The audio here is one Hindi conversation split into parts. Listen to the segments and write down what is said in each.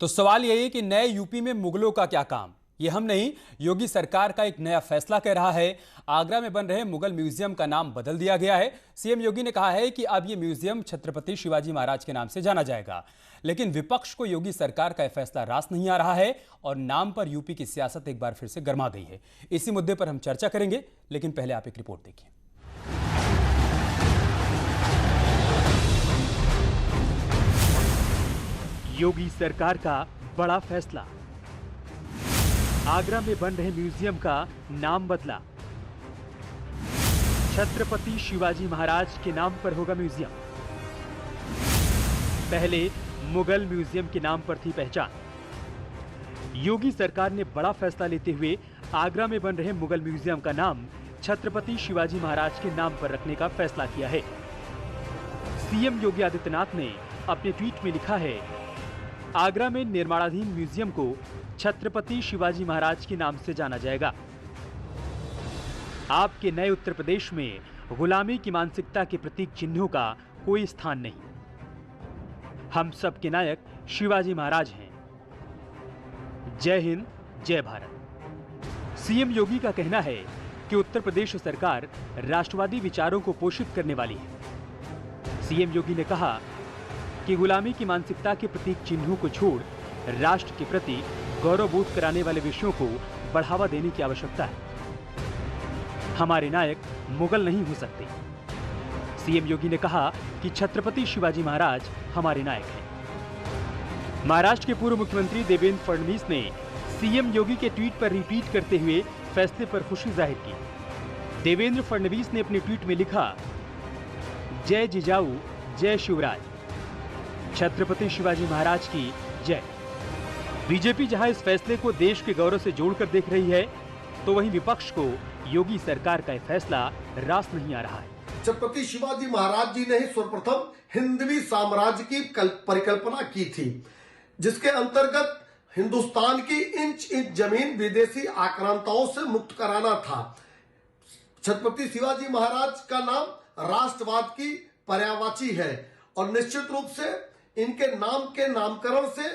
तो सवाल यही है कि नए यूपी में मुगलों का क्या काम। ये हम नहीं, योगी सरकार का एक नया फैसला कह रहा है। आगरा में बन रहे मुगल म्यूजियम का नाम बदल दिया गया है। सीएम योगी ने कहा है कि अब ये म्यूजियम छत्रपति शिवाजी महाराज के नाम से जाना जाएगा। लेकिन विपक्ष को योगी सरकार का यह फैसला रास नहीं आ रहा है और नाम पर यूपी की सियासत एक बार फिर से गर्मा गई है। इसी मुद्दे पर हम चर्चा करेंगे, लेकिन पहले आप एक रिपोर्ट देखिए। योगी सरकार का बड़ा फैसला, आगरा में बन रहे म्यूजियम का नाम बदला। छत्रपति शिवाजी महाराज के नाम पर होगा म्यूजियम। पहले मुगल म्यूजियम के नाम पर थी पहचान। योगी सरकार ने बड़ा फैसला लेते हुए आगरा में बन रहे मुगल म्यूजियम का नाम छत्रपति शिवाजी महाराज के नाम पर रखने का फैसला किया है। सीएम योगी आदित्यनाथ ने अपने ट्वीट में लिखा है, आगरा में निर्माणाधीन म्यूजियम को छत्रपति शिवाजी महाराज के नाम से जाना जाएगा। आपके नए उत्तर प्रदेश में गुलामी की मानसिकता के प्रतीक चिन्हों का कोई स्थान नहीं। हम सब के नायक शिवाजी महाराज हैं। जय हिंद, जय भारत। सीएम योगी का कहना है कि उत्तर प्रदेश सरकार राष्ट्रवादी विचारों को पोषित करने वाली है। सीएम योगी ने कहा कि गुलामी की मानसिकता के प्रतीक चिन्हों को छोड़ राष्ट्र के प्रति गौरवबोध कराने वाले विषयों को बढ़ावा देने की आवश्यकता है। हमारे नायक मुगल नहीं हो सकते। सीएम योगी ने कहा कि छत्रपति शिवाजी महाराज हमारे नायक हैं। महाराष्ट्र के पूर्व मुख्यमंत्री देवेंद्र फडणवीस ने सीएम योगी के ट्वीट पर रिट्वीट करते हुए फैसले पर खुशी जाहिर की। देवेंद्र फडणवीस ने अपने ट्वीट में लिखा, जय जिजाऊ, जय शिवराज, छत्रपति शिवाजी महाराज की जय। बीजेपी जहां इस फैसले को देश के गौरव से जोड़कर देख रही है, तो वहीं विपक्ष को योगी सरकार का यह फैसला रास नहीं आ रहा है। छत्रपति शिवाजी महाराज जी ने ही सर्वप्रथम हिंदवी साम्राज्य की परिकल्पना की थी, जिसके अंतर्गत हिंदुस्तान की इंच इंच जमीन विदेशी आक्रांताओं से मुक्त कराना था। छत्रपति शिवाजी महाराज का नाम राष्ट्रवाद की पर्यायवाची है और निश्चित रूप से इनके नाम के नामकरण से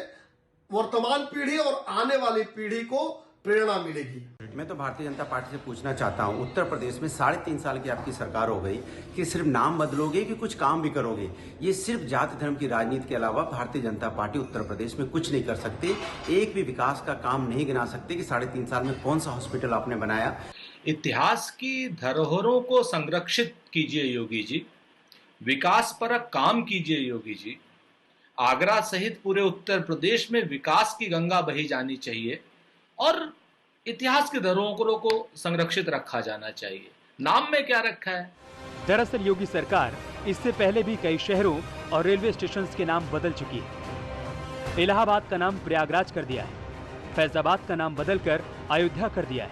वर्तमान पीढ़ी और आने वाली पीढ़ी को प्रेरणा मिलेगी। मैं तो भारतीय जनता पार्टी से पूछना चाहता हूं, उत्तर प्रदेश में 3.5 साल की आपकी सरकार हो गई कि सिर्फ नाम बदलोगे कि कुछ काम भी करोगे? ये सिर्फ जाति धर्म की राजनीति के अलावा भारतीय जनता पार्टी उत्तर प्रदेश में कुछ नहीं कर सकते। एक भी विकास का काम नहीं गिना सकते कि 3.5 साल में कौन सा हॉस्पिटल आपने बनाया। इतिहास की धरोहरों को संरक्षित कीजिए योगी जी, विकास परक काम कीजिए योगी जी। आगरा सहित पूरे उत्तर प्रदेश में विकास की गंगा बही जानी चाहिए और इतिहास की धरोहरों को संरक्षित रखा जाना चाहिए। नाम में क्या रखा है? दरअसल योगी सरकार इससे पहले भी कई शहरों और रेलवे स्टेशन के नाम बदल चुकी है। इलाहाबाद का नाम प्रयागराज कर दिया है, फैजाबाद का नाम बदलकर अयोध्या कर दिया है,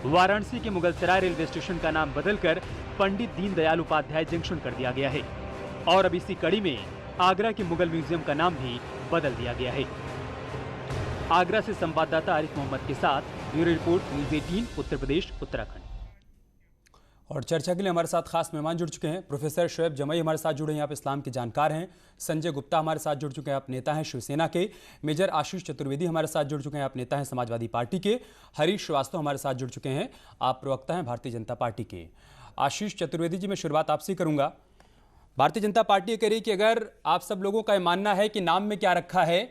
वाराणसी के मुगलसराय रेलवे स्टेशन का नाम बदलकर पंडित दीनदयाल उपाध्याय जंक्शन कर दिया गया है और अब इसी कड़ी में आगरा के मुगल म्यूजियम का नाम भी बदल दिया गया है। आगरा से संवाददाता आरिफ मोहम्मद के साथ bureau report, news 18, Uttar Pradesh, Uttarakhand. और चर्चा के लिए हमारे साथ खास मेहमान जुड़ चुके हैं। प्रोफेसर शोएब जमई हमारे साथ जुड़े हैं, आप इस्लाम के जानकार हैं। संजय गुप्ता हमारे साथ जुड़ चुके हैं, आप नेता हैं शिवसेना के। मेजर आशीष चतुर्वेदी हमारे साथ जुड़ चुके हैं, आप नेता हैं समाजवादी पार्टी के। हरीश श्रीवास्तव हमारे साथ जुड़ चुके हैं, आप प्रवक्ता हैं भारतीय जनता पार्टी के। आशीष चतुर्वेदी जी, मैं शुरुआत आपसे करूंगा। भारतीय जनता पार्टी ये कह रही कि अगर आप सब लोगों का मानना है कि नाम में क्या रखा है,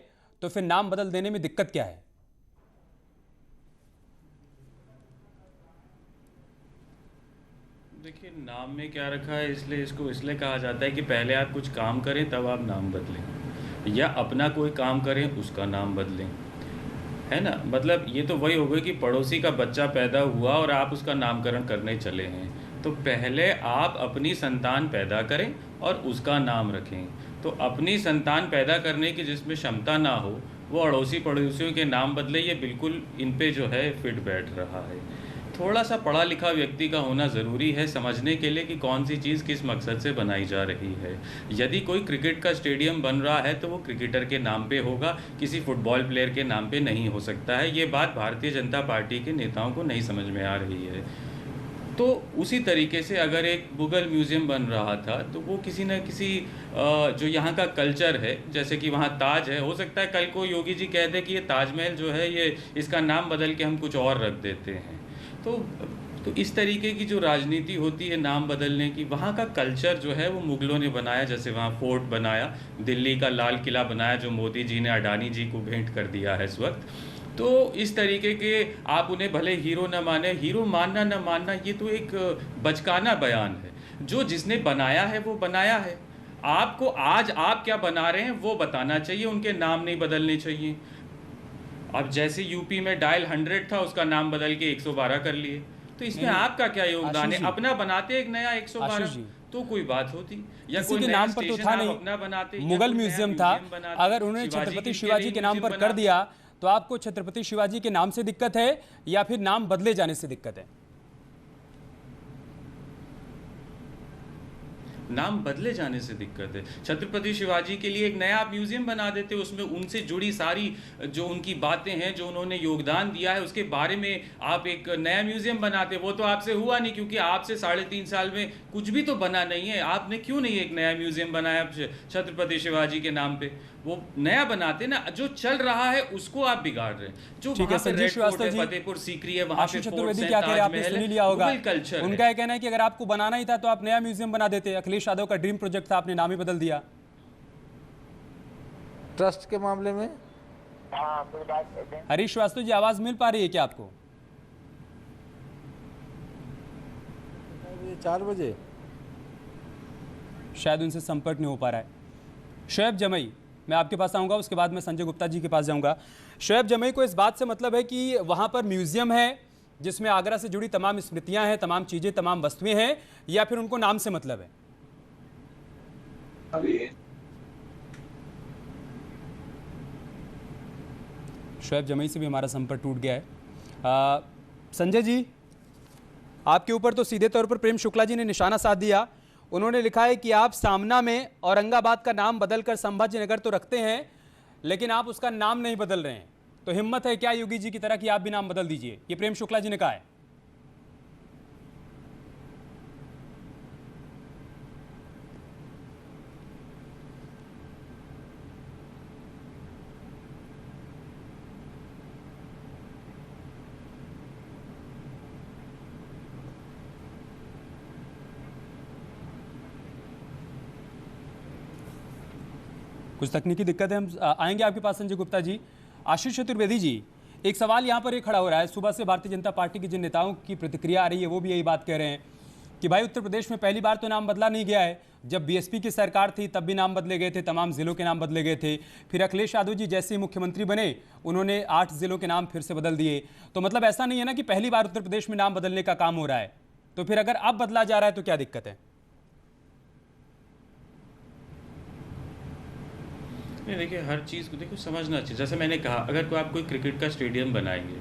तो फिर नाम बदल देने में दिक्कत क्या है? देखिए, नाम में क्या रखा है इसलिए इसको इसलिए कहा जाता है कि पहले आप कुछ काम करें तब आप नाम बदलें, या अपना कोई काम करें उसका नाम बदलें, है ना। मतलब ये तो वही हो गई कि पड़ोसी का बच्चा पैदा हुआ और आप उसका नामकरण करने चले हैं। तो पहले आप अपनी संतान पैदा करें और उसका नाम रखें। तो अपनी संतान पैदा करने की जिसमें क्षमता ना हो, वो अड़ोसी पड़ोसियों के नाम बदले, ये बिल्कुल इन पे जो है फिट बैठ रहा है। थोड़ा सा पढ़ा लिखा व्यक्ति का होना ज़रूरी है समझने के लिए कि कौन सी चीज़ किस मकसद से बनाई जा रही है। यदि कोई क्रिकेट का स्टेडियम बन रहा है तो वो क्रिकेटर के नाम पे होगा, किसी फुटबॉल प्लेयर के नाम पे नहीं हो सकता है। ये बात भारतीय जनता पार्टी के नेताओं को नहीं समझ में आ रही है। तो उसी तरीके से अगर एक मुगल म्यूज़ियम बन रहा था तो वो किसी न किसी जो यहाँ का कल्चर है, जैसे कि वहाँ ताज है, हो सकता है कल को योगी जी कह दे कि ये ताजमहल जो है ये इसका नाम बदल के हम कुछ और रख देते हैं। तो इस तरीके की जो राजनीति होती है नाम बदलने की, वहाँ का कल्चर जो है वो मुगलों ने बनाया। जैसे वहाँ फोर्ट बनाया, दिल्ली का लाल किला बनाया जो मोदी जी ने अडानी जी को भेंट कर दिया है इस वक्त। तो इस तरीके के आप उन्हें भले हीरो न माने, हीरो मानना न मानना ये तो एक बचकाना बयान है। जो जिसने बनाया है वो बनाया है, आपको आज आप क्या बना रहे हैं वो बताना चाहिए, उनके नाम नहीं बदलने चाहिए। अब जैसे यूपी में डायल 100 था, उसका नाम बदल के 112 कर लिए, तो इसमें आपका क्या योगदान है? अपना बनाते एक नया 112 तो कोई बात होती, या किसी कोई के नाम पर तो था नहीं, अपना बनाते, मुगल म्यूजियम था। अगर उन्होंने छत्रपति शिवाजी के नाम पर कर दिया तो आपको छत्रपति शिवाजी के नाम से दिक्कत है या फिर नाम बदले जाने से दिक्कत है? नाम बदले जाने से दिक्कत है। छत्रपति शिवाजी के लिए एक नया म्यूजियम बना देते, उसमें उनसे जुड़ी सारी जो उनकी बातें हैं, जो उन्होंने योगदान दिया है, उसके बारे में आप एक नया म्यूजियम बनाते। वो तो आपसे हुआ नहीं, क्योंकि आपसे 3.5 साल में कुछ भी तो बना नहीं है। आपने क्यों नहीं एक नया म्यूजियम बनाया छत्रपति शिवाजी के नाम पे? वो नया बनाते ना, जो चल रहा है उसको आप बिगाड़ रहे हैं। जो ठीक है संजय श्रीवास्तव जी, फतेहपुर सीकरी है, वहां पे चतुर्वेदी क्या कह रहे हैं आपने सुन लिया होगा। उनका कहना है कि अगर आपको बनाना ही था तो आप नया म्यूजियम बना देते। अखिलेश यादव का ड्रीम प्रोजेक्ट था, आपने नाम ही बदल दिया। ट्रस्ट के मामले में हरीश श्रीवास्तव जी, आवाज मिल पा रही है क्या आपको? 4 बजे शायद उनसे संपर्क नहीं हो पा रहा है। शोएब जमई, मैं आपके पास आऊंगा, उसके बाद मैं संजय गुप्ता जी के पास जाऊंगा। शोएब जमई को इस बात से मतलब है कि वहां पर म्यूजियम है जिसमें आगरा से जुड़ी तमाम स्मृतियां हैं, तमाम चीजें, तमाम वस्तुएं हैं, या फिर उनको नाम से मतलब है? शोएब जमई से भी हमारा संपर्क टूट गया है। संजय जी, आपके ऊपर तो सीधे तौर पर प्रेम शुक्ला जी ने निशाना साध दिया। उन्होंने लिखा है कि आप सामना में औरंगाबाद का नाम बदलकर संभाजी नगर तो रखते हैं, लेकिन आप उसका नाम नहीं बदल रहे हैं। तो हिम्मत है क्या योगी जी की तरह कि आप भी नाम बदल दीजिए? ये प्रेम शुक्ला जी ने कहा है। कुछ तकनीकी दिक्कत है, हम आएंगे आपके पास संजय गुप्ता जी। आशीष चतुर्वेदी जी, एक सवाल यहाँ पर ये खड़ा हो रहा है, सुबह से भारतीय जनता पार्टी के जिन नेताओं की प्रतिक्रिया आ रही है वो भी यही बात कह रहे हैं कि भाई उत्तर प्रदेश में पहली बार तो नाम बदला नहीं गया है। जब बीएसपी की सरकार थी तब भी नाम बदले गए थे, तमाम जिलों के नाम बदले गए थे। फिर अखिलेश यादव जी जैसे ही मुख्यमंत्री बने उन्होंने 8 जिलों के नाम फिर से बदल दिए। तो मतलब ऐसा नहीं है ना कि पहली बार उत्तर प्रदेश में नाम बदलने का काम हो रहा है। तो फिर अगर अब बदला जा रहा है तो क्या दिक्कत है? नहीं, देखिए हर चीज़ को देखो समझना चाहिए। जैसे मैंने कहा, अगर आप कोई क्रिकेट का स्टेडियम बनाएंगे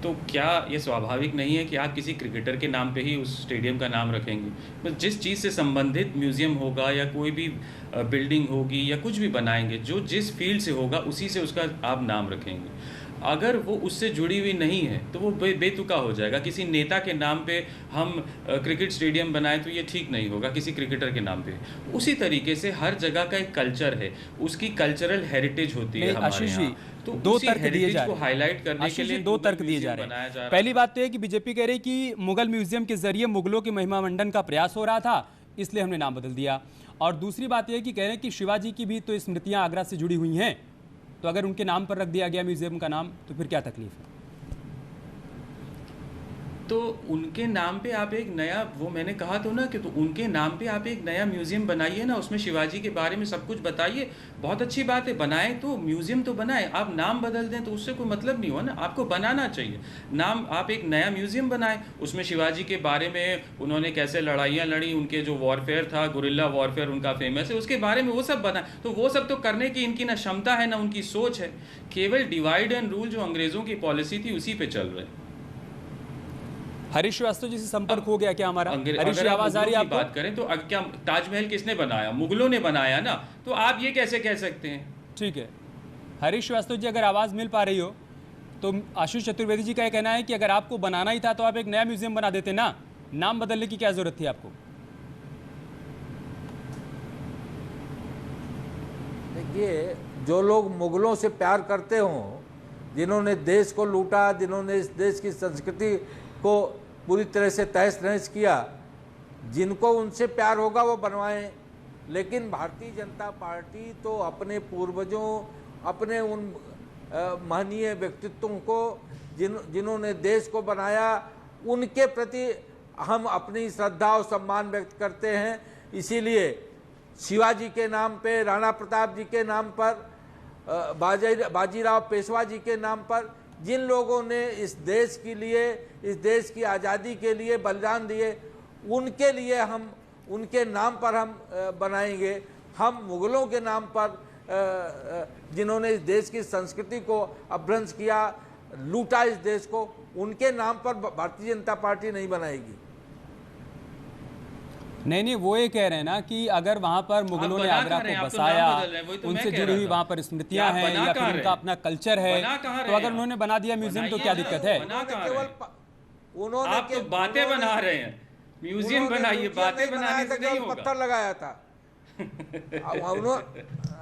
तो क्या ये स्वाभाविक नहीं है कि आप किसी क्रिकेटर के नाम पे ही उस स्टेडियम का नाम रखेंगे? बस जिस चीज़ से संबंधित म्यूज़ियम होगा या कोई भी बिल्डिंग होगी या कुछ भी बनाएंगे, जो जिस फील्ड से होगा उसी से उसका आप नाम रखेंगे। अगर वो उससे जुड़ी हुई नहीं है तो वो बेतुका हो जाएगा। किसी नेता के नाम पे हम क्रिकेट स्टेडियम बनाएं तो ये ठीक नहीं होगा, किसी क्रिकेटर के नाम पे। उसी तरीके से हर जगह का एक कल्चर है, उसकी कल्चरल हेरिटेज होती है हमारे यहाँ। तो दो तर्क दिए जा रहे हैं, हाईलाइट करने के लिए 2 तर्क दिए जा रहे हैं। पहली बात तो है कि बीजेपी कह रही कि मुगल म्यूजियम के जरिए मुगलों के महिमा मंडन का प्रयास हो रहा था, इसलिए हमने नाम बदल दिया। और दूसरी बात यह कि कह रहे हैं कि शिवाजी की भी तो स्मृतियां आगरा से जुड़ी हुई हैं, तो अगर उनके नाम पर रख दिया गया म्यूजियम का नाम तो फिर क्या तकलीफ है? तो उनके नाम पे आप एक नया, वो मैंने कहा तो ना कि तो उनके नाम पे आप एक नया म्यूजियम बनाइए ना, उसमें शिवाजी के बारे में सब कुछ बताइए। बहुत अच्छी बात है, बनाएं तो म्यूजियम तो बनाएं। आप नाम बदल दें तो उससे कोई मतलब नहीं हुआ ना, आपको बनाना चाहिए नाम। आप एक नया म्यूजियम बनाएं, उसमें शिवाजी के बारे में, उन्होंने कैसे लड़ाइयाँ लड़ी, उनके जो वॉरफेयर था, गुरिल्ला वॉरफेयर उनका फेमस है, उसके बारे में वो सब बनाएं। तो वो सब तो करने की इनकी ना क्षमता है ना उनकी सोच है। केवल डिवाइड एंड रूल जो अंग्रेजों की पॉलिसी थी उसी पे चल रहे हैं। हरीश श्रीवास्तव जी से संपर्क हो गया क्या हमारा? हरीश, आवाज आ रही है आपको? बात करें तो क्या ताजमहल किसने बनाया? मुगलों ने बनाया ना, तो आप ये कैसे कह सकते हैं? ठीक है हरीश श्रीवास्तव जी, अगर आवाज मिल पा रही हो तो आशीष चतुर्वेदी जी का यह कहना है कि अगर आपको बनाना ही था तो आप एक नया म्यूजियम बना देते ना, नाम बदलने की क्या जरूरत थी आपको? देखिए, जो लोग मुगलों से प्यार करते हों, जिन्होंने देश को लूटा, जिन्होंने इस देश की संस्कृति को पूरी तरह से तहस नहस किया, जिनको उनसे प्यार होगा वो बनवाएं। लेकिन भारतीय जनता पार्टी तो अपने पूर्वजों, अपने उन महनीय व्यक्तित्वों को जिन्होंने देश को बनाया, उनके प्रति हम अपनी श्रद्धा और सम्मान व्यक्त करते हैं। इसीलिए शिवाजी के नाम पे, राणा प्रताप जी के नाम पर, बाजीराव पेशवा जी के नाम पर, जिन लोगों ने इस देश के लिए, इस देश की आज़ादी के लिए बलिदान दिए, उनके लिए हम, उनके नाम पर हम बनाएंगे। हम मुगलों के नाम पर, जिन्होंने इस देश की संस्कृति को अपभ्रंश किया, लूटा इस देश को, उनके नाम पर भारतीय जनता पार्टी नहीं बनाएगी। नहीं, वो ये कह रहे हैं ना कि अगर वहां पर मुगलों ने आगरा को बसाया, उनसे जुड़ी हुई वहां पर स्मृतियां हैं या फिर उनका अपना कल्चर है, तो अगर उन्होंने बना दिया म्यूजियम तो क्या दिक्कत है? उन्होंने आप तो बातें बना रहे हैं, म्यूजियम बनाइए, बातें बनाने से नहीं होगा। पत्थर लगाया था।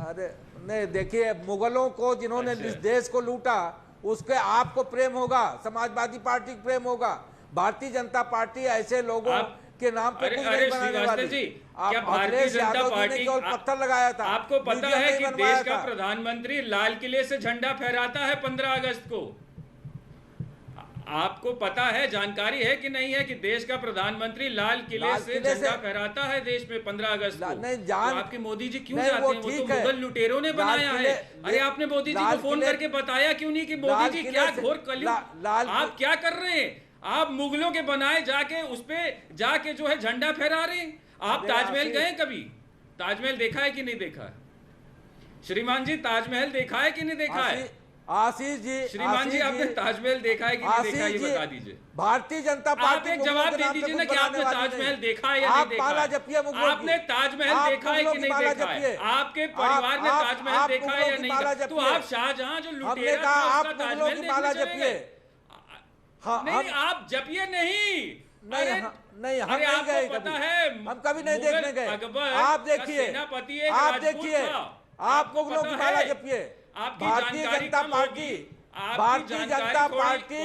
अरे नहीं, देखिए, मुगलों को जिन्होंने इस देश को लूटा, उसके आपको प्रेम होगा, समाजवादी पार्टी को प्रेम होगा। भारतीय जनता पार्टी ऐसे लोगों के नाम पे कुछ नहीं बनाने वाली। क्या भारतीय जनता पार्टी पत्थर लगाया था? आपको पता है कि देश का प्रधानमंत्री लाल किले से झंडा फहराता है 15 अगस्त को? आपको पता है, जानकारी है कि नहीं है कि देश का प्रधानमंत्री लाल किले से झंडा फहराता है देश में 15 अगस्त को? तो आपके मोदी जी क्यों जाते हैं? वो तो मुगल लुटेरों ने बनाया है। अरे आपने मोदी जी को फोन करके बताया क्यों नहीं कि मोदी जी क्या घोर कलयुग आप क्या कर रहे हैं? आप मुगलों के बनाए जाके उस पे जाके जो है झंडा फहरा रहे हैं। आप ताजमहल गए कभी? ताजमहल देखा है कि नहीं देखा है? श्रीमान जी, ताजमहल देखा है कि नहीं देखा है? आशीष जी, श्रीमान जी, आपने ताजमहल देखा है कि नहीं देखा है, ये बता दीजिए। भारतीय जनता पार्टी, आप एक जवाब दे दीजिए ना कि आपने ताजमहल देखा है या नहीं देखा है? आपने ताजमहल देखा है कि नहीं देखा है? आपके परिवार ने ताजमहल देखा है या नहीं? तो आप शाहजहां जो लुटेरा था उसका ताजमहल देखने चले गए? नहीं, आप जपिए नहीं। नहीं, हम नहीं गए, पता है हम कभी नहीं देखने गए। आप देखिए, आप देखिए, आप मुगलों की माला जपिए। Bharatiya Janata party, Bharatiya Janata party,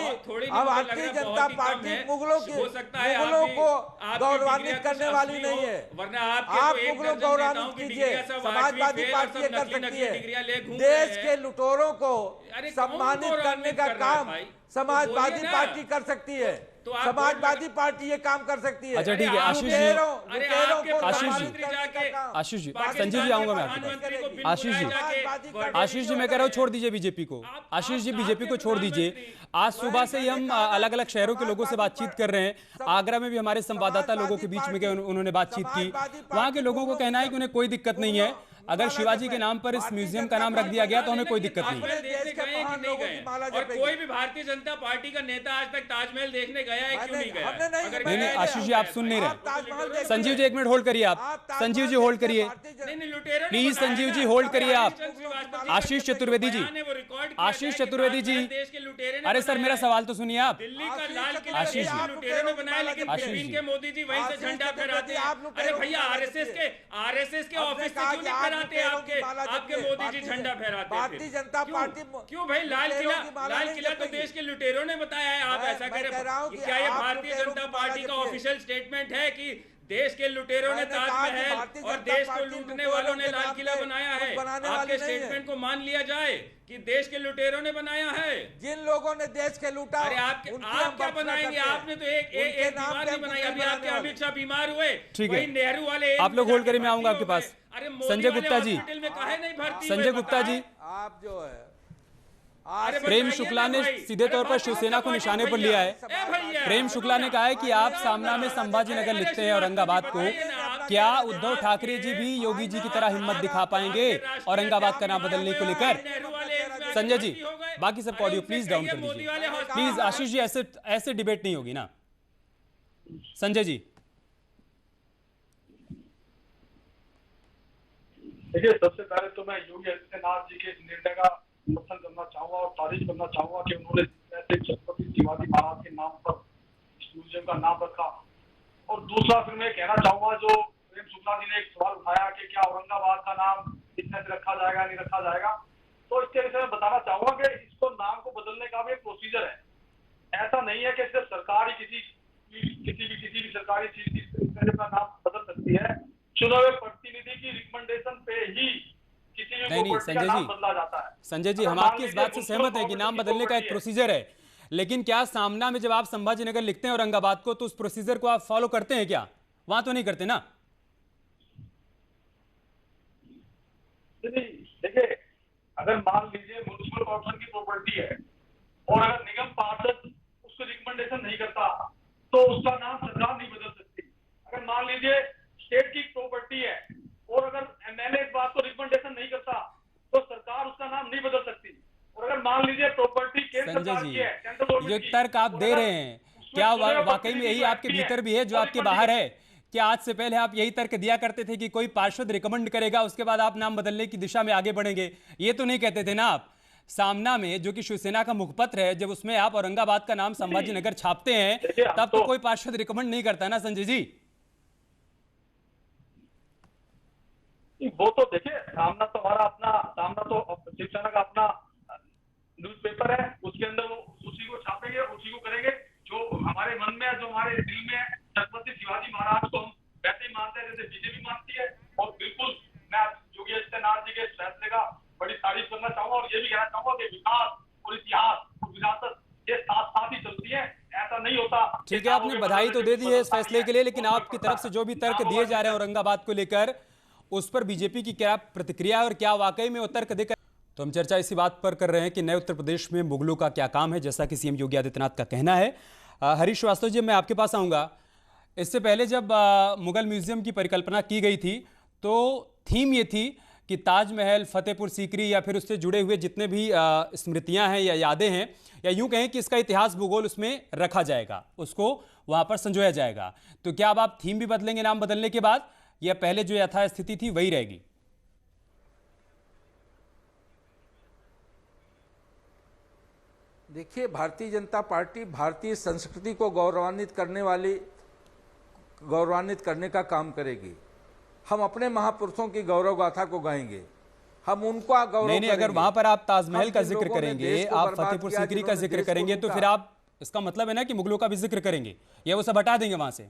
Bharatiya Janata party मुगलों को गौरवान्वित करने वाली नहीं है। वरना आप मुगलों को गौरवान्वित कीजिए, समाजवादी पार्टी ये कर सकती है। देश के लुटेरों को सम्मानित करने का काम समाजवादी पार्टी कर सकती है। समाजवादी पार्टी ये काम कर सकती है। अच्छा, ठीक है आशीष जी, आशीष जी, संजीव जी आऊंगा मैं आपके पास। आशीष जी मैं कह रहा हूँ छोड़ दीजिए बीजेपी को। आशीष जी, बीजेपी को छोड़ दीजिए। आज सुबह से ही हम अलग अलग शहरों के लोगों से बातचीत कर रहे हैं। आगरा में भी हमारे संवाददाता लोगों के बीच में गए, उन्होंने बातचीत की। वहां के लोगों को कहना है कि उन्हें कोई दिक्कत नहीं है, अगर शिवाजी के नाम पर इस म्यूजियम का नाम रख दिया गया तो हमें कोई दिक्कत नहीं है। और कोई भी भारतीय जनता पार्टी का नेता आज तक ताजमहल देखने गया है क्यों नहीं गया? नहीं, आशीष जी आप सुन नहीं रहे। संजीव जी एक मिनट होल्ड करिए आप। संजीव जी होल्ड करिए प्लीज। संजीव जी होल्ड करिए आप। आशीष चतुर्वेदी जी, आशीष चतुर्वेदी जी, अरे सर मेरा सवाल तो सुनिए आप। दिल्ली का लाल किला आशीष जी लुटेरों ने बनाया, लेकिन जमीन के मोदी जी वहीं से झंडा फहराते हैं। अरे भैया, आरएसएस के ऑफिस से क्यों नहीं फहराते? आपके मोदी जी झंडा फहराते। भारतीय जनता पार्टी क्यों भाई? लाल किला तो देश के लुटेरों ने बताया है। आप ऐसा कह रहे हैं? क्या ये भारतीय जनता पार्टी का ऑफिशियल स्टेटमेंट है कि देश के लुटेरों ने ताजमहल और देश को लूटने वालों ने लाल किला बनाया है? आपके स्टेटमेंट को मान लिया जाए कि देश के लुटेरों ने बनाया है। जिन लोगों ने देश के लूटा, अरे आप क्या बनाएंगे? आपने तो एक दीवार नहीं बनाई। अभी आपके अमित शाह बीमार हुए, वही नेहरू वाले। आप लोग होल्ड करिए, मैं आऊंगा आपके पास। संजय गुप्ता जी, संजय गुप्ता जी, आप जो है प्रेम शुक्ला ने सीधे तौर पर शिवसेना को निशाने पर लिया है। प्रेम शुक्ला ने कहा है कि आप सामना में संभाजीनगर लिखते हैं औरंगाबाद को, क्या उद्धव ठाकरे जी भी योगी जी की तरह हिम्मत दिखा पाएंगे औरंगाबाद का नाम बदलने को लेकर? संजय जी, बाकी सब ऑडियो प्लीज डाउन कर दीजिए प्लीज। आशीष जी, ऐसे डिबेट नहीं होगी ना। संजय जी, देखिए, सबसे पहले तो मैं योगी आदित्यनाथ जी के इस निर्णय का समर्थन करना चाहूंगा और तारीफ करना चाहूंगा कि उन्होंने छत्रपति शिवाजी महाराज के नाम पर इस म्यूजियम का नाम रखा। और दूसरा फिर मैं कहना चाहूंगा, जो प्रेम शुक्ला जी ने एक सवाल उठाया कि क्या औरंगाबाद का नाम इस तरह से रखा जाएगा नहीं रखा जाएगा, तो इसके विषय में बताना चाहूंगा कि इसको नाम को बदलने का भी एक प्रोसीजर है। ऐसा नहीं है कि सिर्फ सरकार ही किसी भी सरकारी चीज की अपना नाम बदल सकती है। चुने हुए प्रतिनिधि की रिकमेंडेशन पे ही किसी भी प्रॉपर्टी का नाम बदला जाता है। संजय जी, हम आपकी इस बात से सहमत हैं कि नाम बदलने का एक प्रोसीजर है, लेकिन क्या सामना में जब आप संभाजीनगर लिखते हैं औरंगाबाद को, तो उस प्रोसीजर को आप फॉलो करते हैं क्या? वहां तो नहीं करते ना? देखिए, अगर मान लीजिए म्युनिसिपल कॉर्पोरेशन की प्रॉपर्टी है और अगर निगम पार्षद उसको रिकमेंडेशन नहीं करता तो उसका नाम सरकार नहीं बदल सकती। अगर मान लीजिए स्टेट की प्रॉपर्टी है और अगर एमएलए इस बात को रिकमेंडेशन नहीं करता तो सरकार उसका नाम नहीं बदल सकती। और अगर मान लीजिए प्रॉपर्टी केंद्र सरकार की है, सेंट्रल गवर्नमेंट ये की, तर्क आप दे रहे हैं, क्या वाकई में यही आपके भीतर भी है जो आपके बाहर है? क्या आज से पहले आप यही तर्क दिया करते थे कि कोई पार्षद रिकमेंड करेगा उसके बाद आप नाम बदलने की दिशा में आगे बढ़ेंगे? ये तो नहीं कहते थे ना आप? सामना में जो कि शिवसेना का मुखपत्र है, जब उसमें आप औरंगाबाद का नाम संभाजीनगर छापते हैं तब तो कोई पार्षद रिकमेंड नहीं करता ना संजय जी? वो तो देखिए, सामना तो हमारा अपना, सामना तो शिवसेना का अपना न्यूज़पेपर है, उसके अंदर वो उसी को छापेंगे, उसी को करेंगे। जो हमारे मन में है, जो हमारे दिल में है, छत्रपति शिवाजी महाराज को हम वैसे ही मानते हैं जैसे बीजेपी मानती है। और बिल्कुल मैं योगी आदित्यनाथ जी के फैसले का बड़ी तारीफ करना चाहूंगा और ये भी कहना चाहूंगा कि विकास और इतिहास और विरासत ये साथ साथ ही चलती है, ऐसा नहीं होता। ठीक है, आपने बधाई तो दे दी है इस फैसले के लिए, लेकिन आपकी तरफ से जो भी तर्क दिए जा रहे हैं औरंगाबाद को लेकर, उस पर बीजेपी की क्या प्रतिक्रिया है और क्या वाकई में वो तर्क देकर? तो हम चर्चा इसी बात पर कर रहे हैं कि नए उत्तर प्रदेश में मुगलों का क्या काम है, जैसा कि सीएम योगी आदित्यनाथ का कहना है। हरीश श्रीवास्तव जी, मैं आपके पास आऊँगा। इससे पहले जब मुगल म्यूजियम की परिकल्पना की गई थी तो थीम ये थी कि ताजमहल, फतेहपुर सीकरी या फिर उससे जुड़े हुए जितने भी स्मृतियां हैं या यादें हैं, या यूं कहें कि इसका इतिहास भूगोल उसमें रखा जाएगा, उसको वहां पर संजोया जाएगा। तो क्या अब आप थीम भी बदलेंगे नाम बदलने के बाद, या पहले जो यथास्थिति थी वही रहेगी? देखिए, भारतीय जनता पार्टी भारतीय संस्कृति को गौरवान्वित करने का काम करेगी। हम अपने महापुरुषों की गौरव गाथा को गाएंगे, हम उनका गौरव नहीं, अगर वहां पर आप ताजमहल का जिक्र करेंगे, आप फतेहपुर सीकरी का जिक्र करेंगे, तो फिर आप, इसका मतलब है ना कि मुगलों का भी जिक्र करेंगे, या वो सब हटा देंगे वहां से?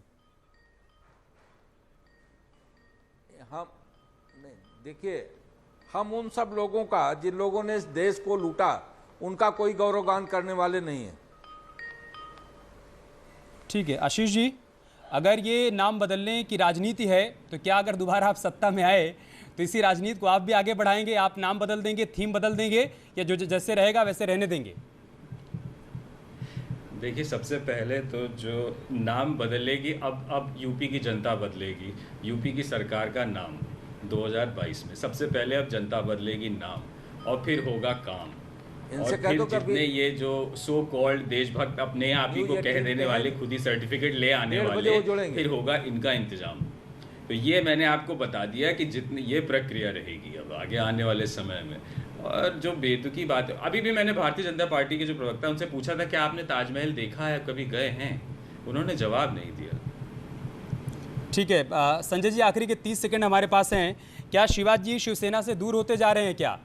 हम नहीं, देखिए, हम उन सब लोगों का, जिन लोगों ने इस देश को लूटा, उनका कोई गौरवगान करने वाले नहीं है। ठीक है आशीष जी, अगर ये नाम बदलने की राजनीति है तो क्या अगर दोबारा आप सत्ता में आए तो इसी राजनीति को आप भी आगे बढ़ाएंगे? आप नाम बदल देंगे, थीम बदल देंगे, या जो जैसे रहेगा वैसे रहने देंगे? देखिए, सबसे पहले तो जो नाम बदलेगी, अब यूपी की जनता बदलेगी, यूपी की सरकार का नाम 2022 में। सबसे पहले अब जनता बदलेगी नाम, और फिर होगा काम। और फिर जितने ये जो सो कॉल्ड देशभक्त अपने आप ही को कह देने वाले, खुद ही सर्टिफिकेट ले आने वाले, फिर होगा इनका इंतजाम। तो ये मैंने आपको बता दिया कि जितनी ये प्रक्रिया रहेगी अब आगे आने वाले समय में। और जो बेतुकी बात है, अभी भी मैंने भारतीय जनता पार्टी के जो प्रवक्ता उनसे पूछा था कि आपने ताजमहल देखा है, कभी गए हैं? उन्होंने जवाब नहीं दिया। ठीक है संजय जी, आखिरी के 30 सेकंड हमारे पास हैं। क्या शिवाजी शिवसेना से दूर होते जा रहे हैं क्या?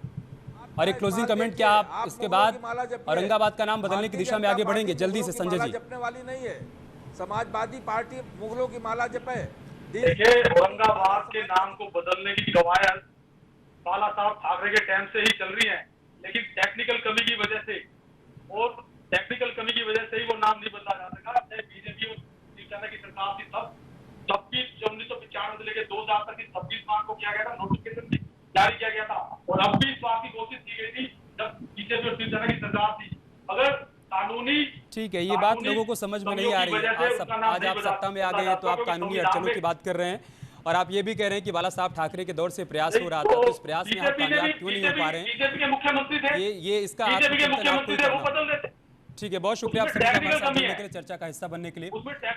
और एक क्लोजिंग कमेंट, क्या आप इसके बाद औरंगाबाद का नाम बदलने की दिशा में आगे बढ़ेंगे जल्दी से? संजय जी, जपने वाली नहीं है, समाजवादी पार्टी मुगलों की माला जपे। देखिए, औरंगाबाद के नाम को बदलने की कवायद बाला साहब ठाकरे के टाइम से ही चल रही है, लेकिन टेक्निकल कमी की वजह से ही वो नाम नहीं बदला जा सका। चाहे बीजेपी और शिवसेना की सरकार थी, तब 1995 से लेकर 2000 तक 26 मार्च को किया गया था, नोटिफिकेशन जारी किया गया था, और अब भी इस बात की कोशिश की गई थी जब बीजेपी और शिवसेना की सरकार थी। अगर कानूनी, ठीक है, ये बात लोगों को समझ में नहीं आ रही है। आज आप सत्ता में आ गए हैं तो आप कानूनी अड़चनों की बात कर रहे हैं, और आप ये भी कह रहे हैं कि बाला साहब ठाकरे के दौर से प्रयास हो रहा था, तो इस प्रयास में आप कामयाब क्यों नहीं हो पा रहे हैं? बीजेपी के मुख्यमंत्री थे, ये इसका वो बदल देते। ठीक है, बहुत शुक्रिया आप सभी का हमारे साथ जुड़ने के लिए, चर्चा का हिस्सा बनने के लिए।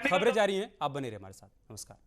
खबरें जारी हैं, आप बने रहे हमारे साथ। नमस्कार।